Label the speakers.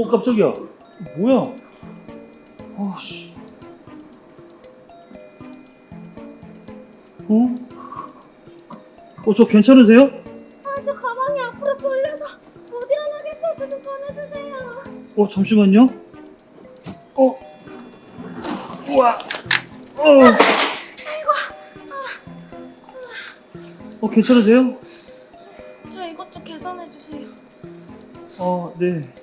Speaker 1: 깜짝이야. 뭐야? 아씨. 저 괜찮으세요?
Speaker 2: 저 가방이 앞으로 쏠려서 못 일어나겠어요. 좀 꺼내주세요.
Speaker 1: 잠시만요. 우와. 괜찮으세요?
Speaker 2: 저 이것 좀 계산해주세요.
Speaker 1: 네.